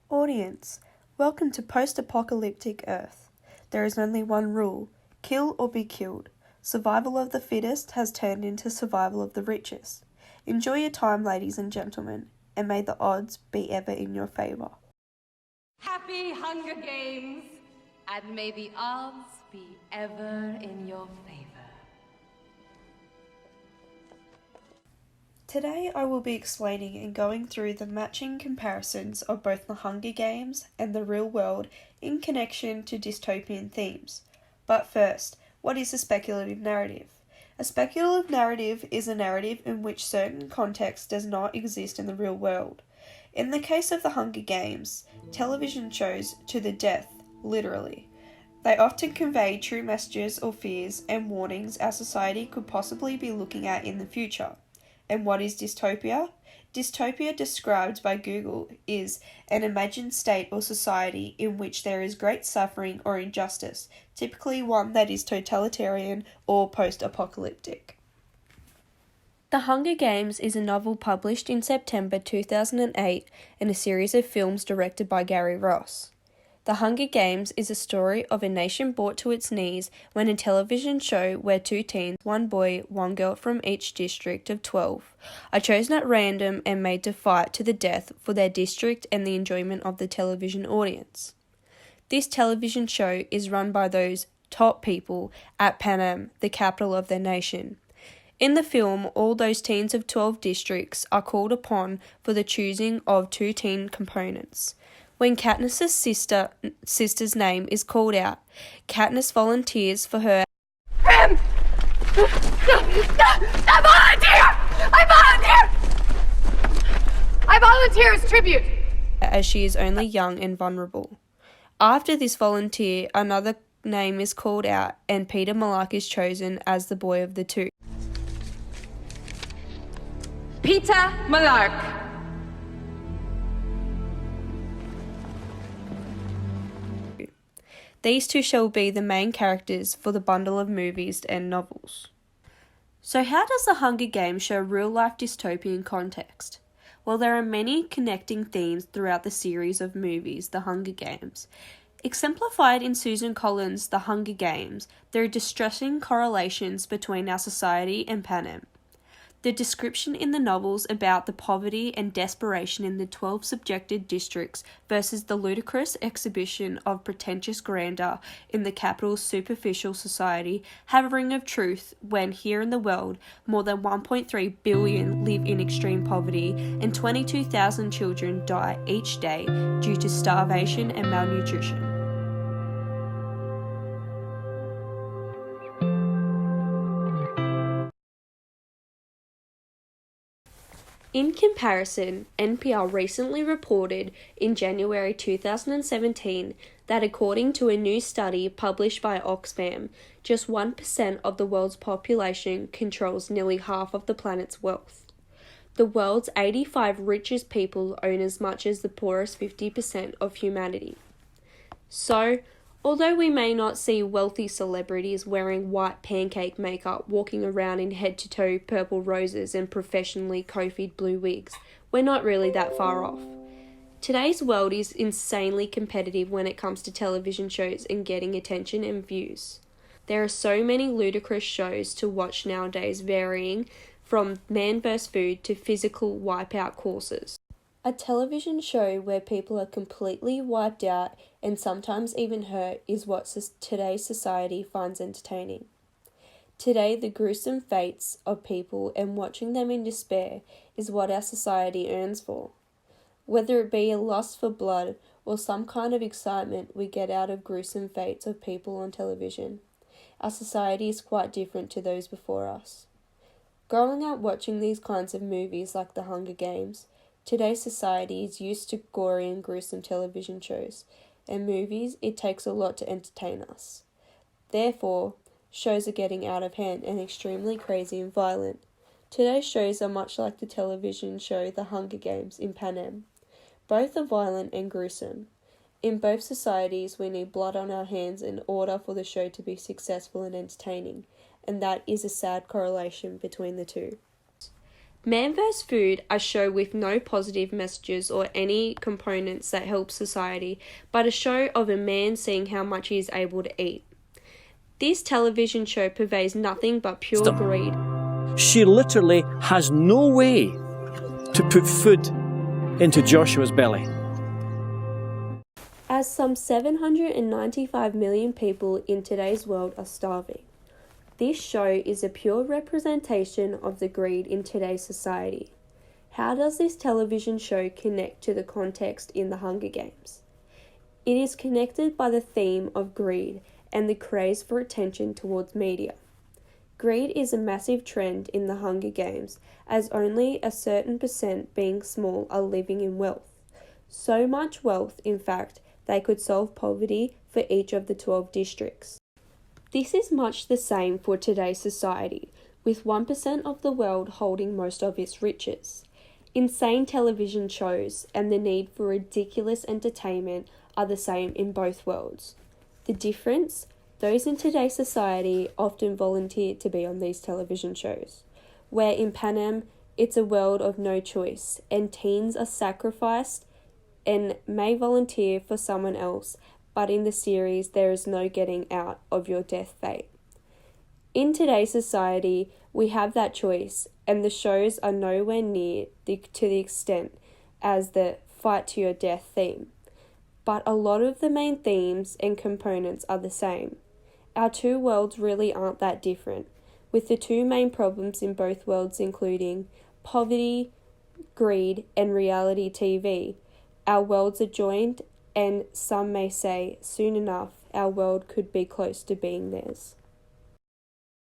Audience, welcome to post-apocalyptic Earth. There is only one rule: kill or be killed. Survival of the fittest has turned into survival of the richest. Enjoy your time, ladies and gentlemen, and may the odds be ever in your favour. Happy Hunger Games, and may the odds be ever in your favor. Today I will be explaining and going through the matching comparisons of both the Hunger Games and the real world in connection to dystopian themes. But first, what is a speculative narrative? A speculative narrative is a narrative in which certain context does not exist in the real world. In the case of the Hunger Games, television shows to the death, literally. They often convey true messages or fears and warnings our society could possibly be looking at in the future. And what is dystopia? Dystopia, described by Google, is an imagined state or society in which there is great suffering or injustice, typically one that is totalitarian or post-apocalyptic. The Hunger Games is a novel published in September 2008 and a series of films directed by Gary Ross. The Hunger Games is a story of a nation brought to its knees when a television show where two teens, one boy, one girl from each district of 12, are chosen at random and made to fight to the death for their district and the enjoyment of the television audience. This television show is run by those top people at Panem, the capital of their nation. In the film, all those teens of 12 districts are called upon for the choosing of two teen components. When Katniss's sister's name is called out, Katniss volunteers for her. I volunteer as tribute! As she is only young and vulnerable. After this volunteer, another name is called out and Peter Malark is chosen as the boy of the two. Peter Malark. These two shall be the main characters for the bundle of movies and novels. So how does the Hunger Games show real-life dystopian context? Well, there are many connecting themes throughout the series of movies, The Hunger Games. Exemplified in Susan Collins' The Hunger Games, there are distressing correlations between our society and Panem. The description in the novels about the poverty and desperation in the 12 subjected districts versus the ludicrous exhibition of pretentious grandeur in the capital's superficial society have a ring of truth when here in the world more than 1.3 billion live in extreme poverty and 22,000 children die each day due to starvation and malnutrition. In comparison, NPR recently reported in January 2017 that according to a new study published by Oxfam, just 1% of the world's population controls nearly half of the planet's wealth. The world's 85 richest people own as much as the poorest 50% of humanity. So, although we may not see wealthy celebrities wearing white pancake makeup walking around in head-to-toe purple roses and professionally coiffed blue wigs, we're not really that far off. Today's world is insanely competitive when it comes to television shows and getting attention and views. There are so many ludicrous shows to watch nowadays, varying from Man vs. Food to physical wipeout courses. A television show where people are completely wiped out and sometimes even hurt is what today's society finds entertaining. Today, the gruesome fates of people and watching them in despair is what our society yearns for. Whether it be a lust for blood or some kind of excitement we get out of gruesome fates of people on television, our society is quite different to those before us. Growing up watching these kinds of movies like The Hunger Games, today's society is used to gory and gruesome television shows, and movies, it takes a lot to entertain us. Therefore, shows are getting out of hand and extremely crazy and violent. Today's shows are much like the television show The Hunger Games in Panem. Both are violent and gruesome. In both societies, we need blood on our hands in order for the show to be successful and entertaining, and that is a sad correlation between the two. Man vs. Food, a show with no positive messages or any components that help society, but a show of a man seeing how much he is able to eat. This television show purveys nothing but pure greed. She literally has no way to put food into Joshua's belly. As some 795 million people in today's world are starving. This show is a pure representation of the greed in today's society. How does this television show connect to the context in the Hunger Games? It is connected by the theme of greed and the craze for attention towards media. Greed is a massive trend in the Hunger Games, as only a certain percent, being small, are living in wealth. So much wealth, in fact, they could solve poverty for each of the 12 districts. This is much the same for today's society, with 1% of the world holding most of its riches. Insane television shows and the need for ridiculous entertainment are the same in both worlds. The difference? Those in today's society often volunteer to be on these television shows, where in Panem it's a world of no choice, and teens are sacrificed and may volunteer for someone else, but in the series there is no getting out of your death fate. In today's society, we have that choice, and the shows are nowhere near to the extent as the fight to your death theme. But a lot of the main themes and components are the same. Our two worlds really aren't that different, with the two main problems in both worlds including poverty, greed, and reality TV. Our worlds are joined, and some may say soon enough our world could be close to being theirs.